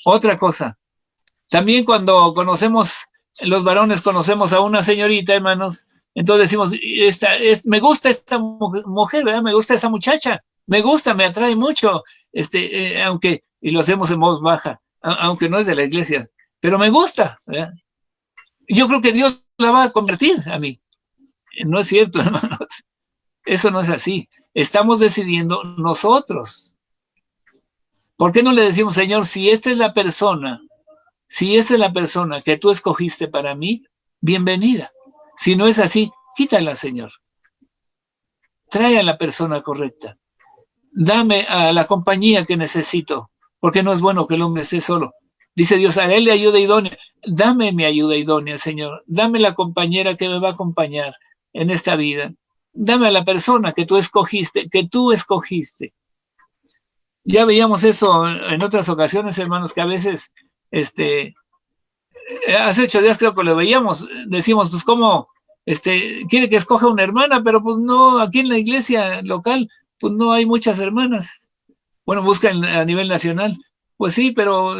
Otra cosa. También cuando conocemos, los varones conocemos a una señorita, hermanos, entonces decimos, me gusta esta mujer, ¿verdad? Me gusta esa muchacha. Me gusta, me atrae mucho. Aunque, y lo hacemos en voz baja, aunque no es de la iglesia, pero me gusta, ¿verdad? Yo creo que Dios la va a convertir a mí. No es cierto, hermanos. Eso no es así. Estamos decidiendo nosotros. ¿Por qué no le decimos, Señor, si esta es la persona que tú escogiste para mí, bienvenida. Si no es así, quítala, Señor. Trae a la persona correcta. Dame a la compañía que necesito, porque no es bueno que el hombre esté solo. Dice Dios, haré la ayuda idónea. Dame mi ayuda idónea, Señor. Dame la compañera que me va a acompañar en esta vida. Dame a la persona que tú escogiste, Ya veíamos eso en otras ocasiones, hermanos, que a veces, hace 8 días creo que lo veíamos, decimos, pues cómo, quiere que escoja una hermana, pero pues no, aquí en la iglesia local, pues no hay muchas hermanas. Bueno, busca a nivel nacional. Pues sí, pero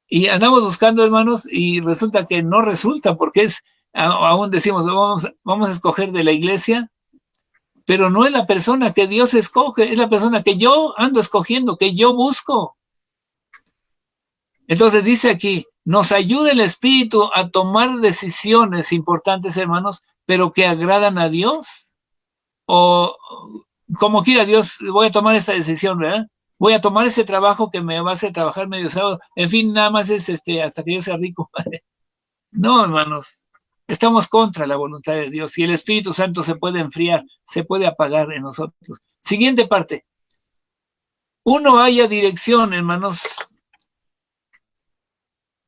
y andamos buscando, hermanos, y resulta que no resulta, porque aún decimos, vamos a escoger de la iglesia, pero no es la persona que Dios escoge, es la persona que yo ando escogiendo, que yo busco. Entonces dice aquí, nos ayuda el Espíritu a tomar decisiones importantes, hermanos, pero que agradan a Dios. O como quiera Dios, voy a tomar esta decisión, ¿verdad? Voy a tomar ese trabajo que me va a hacer trabajar medio sábado. En fin, nada más es hasta que yo sea rico. No, hermanos, estamos contra la voluntad de Dios y el Espíritu Santo se puede enfriar, se puede apagar en nosotros. Siguiente parte. Uno haya dirección, hermanos,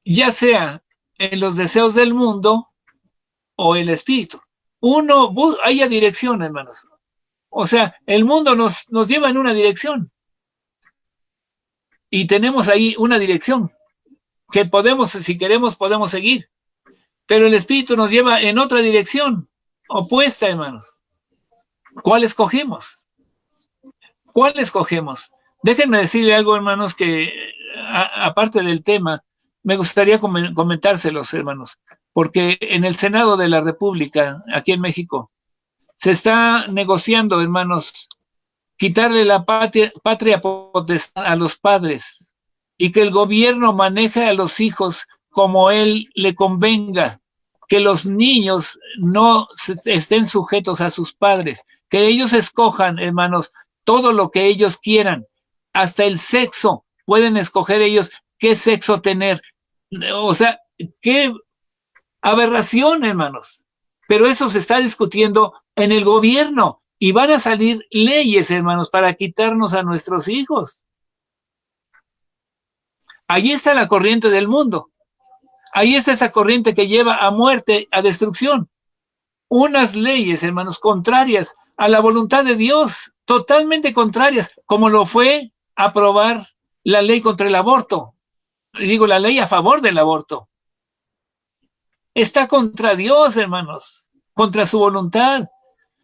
ya sea en los deseos del mundo o el Espíritu. Uno haya dirección, hermanos. O sea, el mundo nos lleva en una dirección. Y tenemos ahí una dirección que podemos, si queremos, podemos seguir. Pero el Espíritu nos lleva en otra dirección, opuesta, hermanos. ¿Cuál escogemos? ¿Cuál escogemos? Déjenme decirle algo, hermanos, que aparte del tema, me gustaría comentárselos, hermanos, porque en el Senado de la República, aquí en México, se está negociando, hermanos, quitarle la patria potestad a los padres y que el gobierno maneje a los hijos como él le convenga, que los niños no estén sujetos a sus padres, que ellos escojan, hermanos, todo lo que ellos quieran, hasta el sexo, pueden escoger ellos qué sexo tener. O sea, qué aberración, hermanos. Pero eso se está discutiendo en el gobierno y van a salir leyes, hermanos, para quitarnos a nuestros hijos. Allí está la corriente del mundo. Ahí está esa corriente que lleva a muerte, a destrucción. Unas leyes, hermanos, contrarias a la voluntad de Dios, totalmente contrarias, como lo fue aprobar la ley contra el aborto. Digo, la ley a favor del aborto. Está contra Dios, hermanos, contra su voluntad.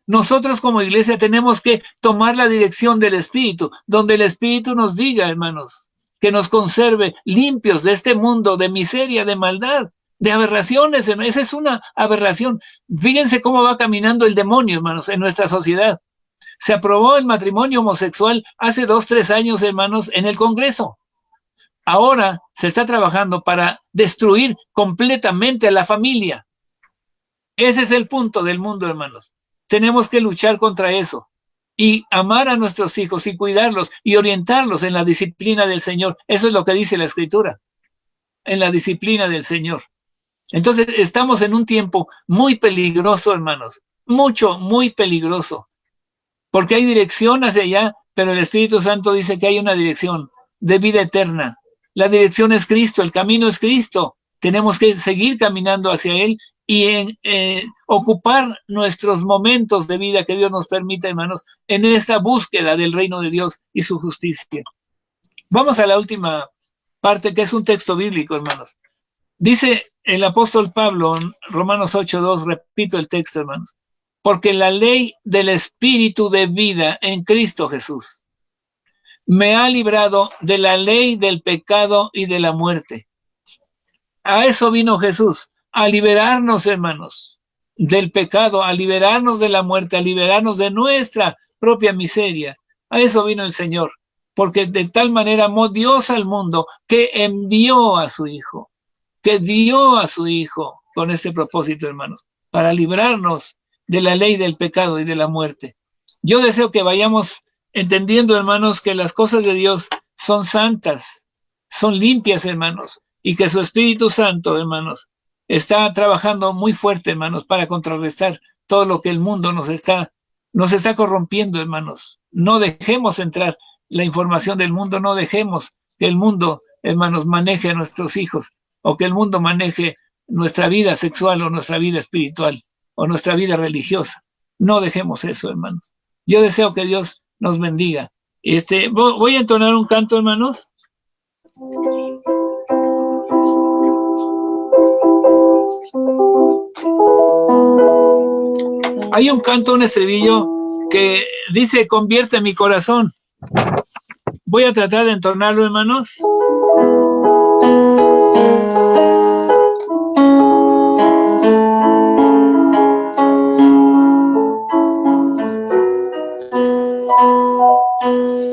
Nosotros como iglesia tenemos que tomar la dirección del Espíritu, donde el Espíritu nos diga, hermanos, que nos conserve limpios de este mundo de miseria, de maldad, de aberraciones. Esa es una aberración. Fíjense cómo va caminando el demonio, hermanos, en nuestra sociedad. Se aprobó el matrimonio homosexual hace 2, 3 años, hermanos, en el Congreso. Ahora se está trabajando para destruir completamente a la familia. Ese es el punto del mundo, hermanos. Tenemos que luchar contra eso y amar a nuestros hijos y cuidarlos y orientarlos en la disciplina del Señor. Eso es lo que dice la Escritura, en la disciplina del Señor. Entonces estamos en un tiempo muy peligroso, hermanos, muy peligroso, porque hay dirección hacia allá, pero el Espíritu Santo dice que hay una dirección de vida eterna. La dirección es Cristo, el camino es Cristo. Tenemos que seguir caminando hacia Él y en ocupar nuestros momentos de vida que Dios nos permita, hermanos, en esta búsqueda del reino de Dios y su justicia. Vamos a la última parte, que es un texto bíblico, hermanos. Dice el apóstol Pablo en Romanos 8:2, repito el texto, hermanos, porque la ley del Espíritu de vida en Cristo Jesús me ha librado de la ley del pecado y de la muerte. A eso vino Jesús, a liberarnos, hermanos, del pecado, a liberarnos de la muerte, a liberarnos de nuestra propia miseria. A eso vino el Señor, porque de tal manera amó Dios al mundo que envió a su Hijo, que dio a su Hijo con este propósito, hermanos, para librarnos de la ley del pecado y de la muerte. Yo deseo que vayamos entendiendo, hermanos, que las cosas de Dios son santas, son limpias, hermanos, y que su Espíritu Santo, hermanos, está trabajando muy fuerte, hermanos, para contrarrestar todo lo que el mundo nos está corrompiendo, hermanos. No dejemos entrar la información del mundo, no dejemos que el mundo, hermanos, maneje a nuestros hijos, o que el mundo maneje nuestra vida sexual o nuestra vida espiritual o nuestra vida religiosa. No dejemos eso, hermanos. Yo deseo que Dios nos bendiga. Voy a entonar un canto, hermanos. Hay un canto, un estribillo que dice: convierte mi corazón. Voy a tratar de entonarlo, hermanos.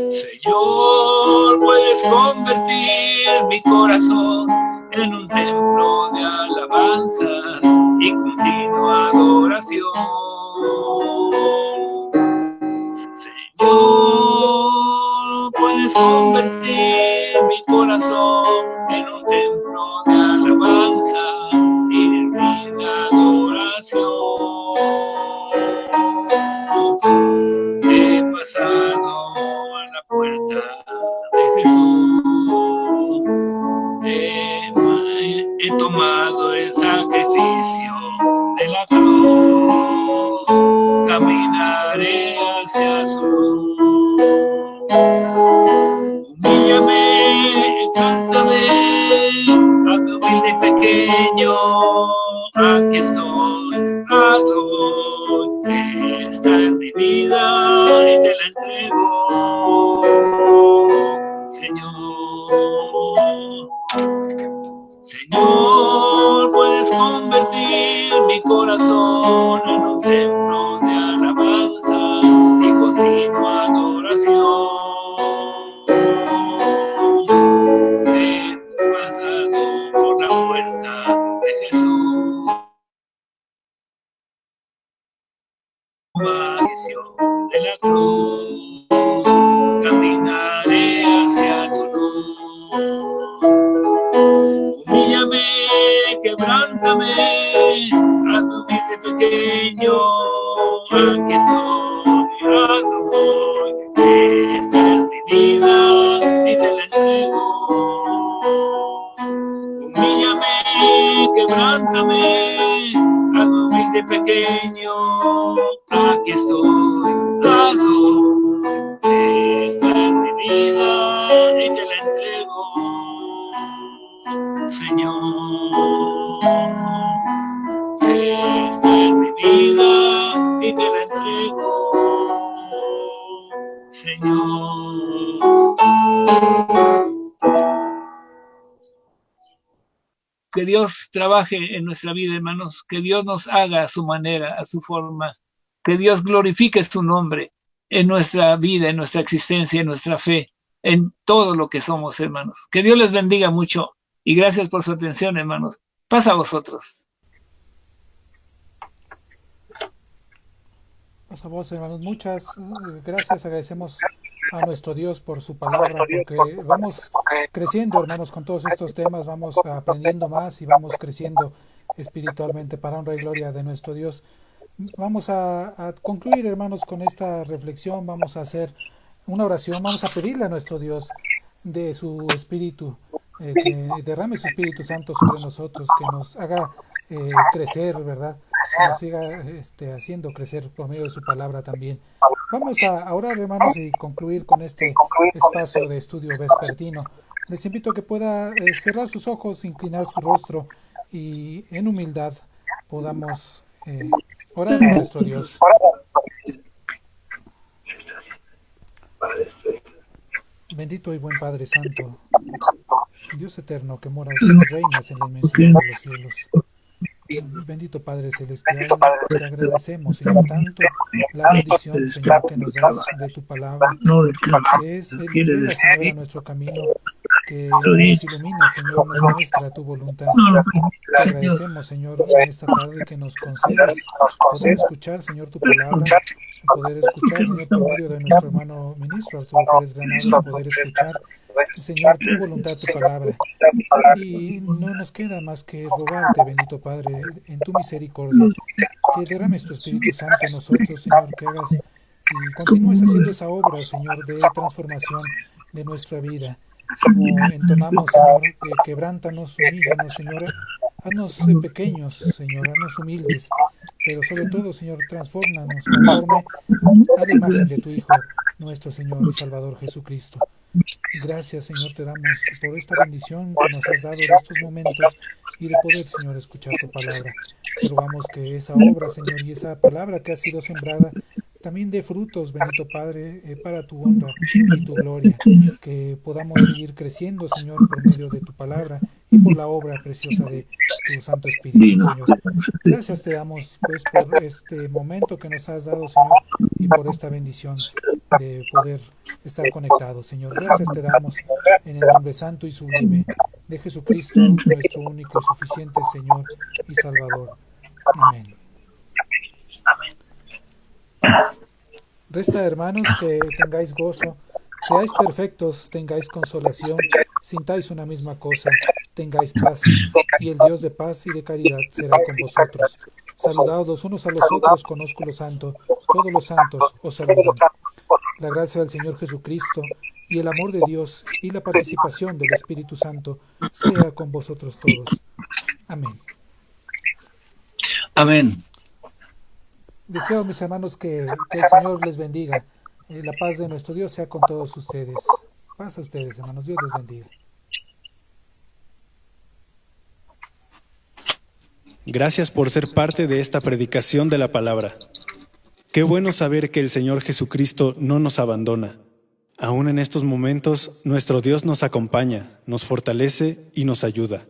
Señor, puedes convertir mi corazón en un templo de alabanza y continua adoración. Señor, puedes convertir mi corazón en un templo de alabanza y de adoración. He pasado a la puerta de Jesús, he tomado el sacrificio de la cruz, caminaré hacia su luz. Humíllame, exáltame, hazme humilde y pequeño, aquí estoy, hazlo, esta es mi vida y te la entrego, Señor. Señor, puedes convertir mi corazón en un templo de alabanza y continua adoración. He pasado por la puerta de Jesús, maldición de la cruz, caminaré hacia tu luz. Humíllame, quebrántame, hazme humilde pequeño, aquí estoy, hazlo hoy, esta es mi vida y te la entrego. Humíllame, quebrántame, hazme humilde pequeño, aquí estoy, hazlo hoy, esta es mi vida y te la entrego. Señor, esta es mi vida y te la entrego, Señor. Que Dios trabaje en nuestra vida, hermanos, que Dios nos haga a su manera, a su forma, que Dios glorifique su nombre en nuestra vida, en nuestra existencia, en nuestra fe, en todo lo que somos, hermanos. Que Dios les bendiga mucho. Y gracias por su atención, hermanos. Pasa a vosotros. Pasa a vos, hermanos. Muchas gracias. Agradecemos a nuestro Dios por su palabra, porque vamos creciendo, hermanos, con todos estos temas. Vamos aprendiendo más y vamos creciendo espiritualmente para honra y gloria de nuestro Dios. Vamos a concluir, hermanos, con esta reflexión. Vamos a hacer una oración. Vamos a pedirle a nuestro Dios de su espíritu, que derrame su Espíritu Santo sobre nosotros, que nos haga crecer, ¿verdad? Nos siga haciendo crecer por medio de su palabra también. Vamos a orar, hermanos, y concluir con este espacio de estudio vespertino. Les invito a que pueda cerrar sus ojos, inclinar su rostro y en humildad podamos orar a nuestro Dios. Bendito y buen Padre Santo, Dios eterno que moras y reinas en la inmensidad de los cielos. Bendito Padre Celestial, te agradecemos, Señor, tanto la bendición, Señor, que nos das de tu palabra, que es el guía, Señor, a nuestro camino, que nos ilumina, Señor, nos muestra tu voluntad. Te agradecemos, Señor, en esta tarde que nos concedas poder escuchar, Señor, tu palabra, poder escuchar, Señor, por medio de nuestro hermano ministro Arturo Pérez Granados, poder escuchar, Señor, tu voluntad, tu palabra. Y no nos queda más que rogarte, bendito Padre, en tu misericordia, que derrames tu Espíritu Santo en nosotros, Señor, que hagas y continúes haciendo esa obra, Señor, de transformación de nuestra vida. Como entonamos, Señor, quebrántanos, humíllanos, Señor, haznos pequeños, Señor, haznos humildes, pero sobre todo, Señor, transfórmanos conforme a la imagen de tu Hijo, nuestro Señor y Salvador Jesucristo. Gracias, Señor, te damos por esta bendición que nos has dado en estos momentos y de poder, Señor, escuchar tu palabra. Te rogamos que esa obra, Señor, y esa palabra que ha sido sembrada también dé frutos, bendito Padre, para tu honra y tu gloria. Que podamos seguir creciendo, Señor, por medio de tu palabra y por la obra preciosa de tu Santo Espíritu, Señor. Gracias te damos, pues, por este momento que nos has dado, Señor, y por esta bendición de poder estar conectados, Señor. Gracias te damos en el nombre santo y sublime de Jesucristo, nuestro único y suficiente Señor y Salvador. Amén. Resta, hermanos, que tengáis gozo, seáis perfectos, tengáis consolación, sintáis una misma cosa, tengáis paz, y el Dios de paz y de caridad será con vosotros. Saludaos los unos a los otros con ósculo santo, todos los santos os saludan. La gracia del Señor Jesucristo y el amor de Dios y la participación del Espíritu Santo sea con vosotros todos. Amén. Amén. Deseo, mis hermanos, que el Señor les bendiga. La paz de nuestro Dios sea con todos ustedes. Paz a ustedes, hermanos. Dios les bendiga. Gracias por ser parte de esta predicación de la palabra. Qué bueno saber que el Señor Jesucristo no nos abandona. Aún en estos momentos, nuestro Dios nos acompaña, nos fortalece y nos ayuda.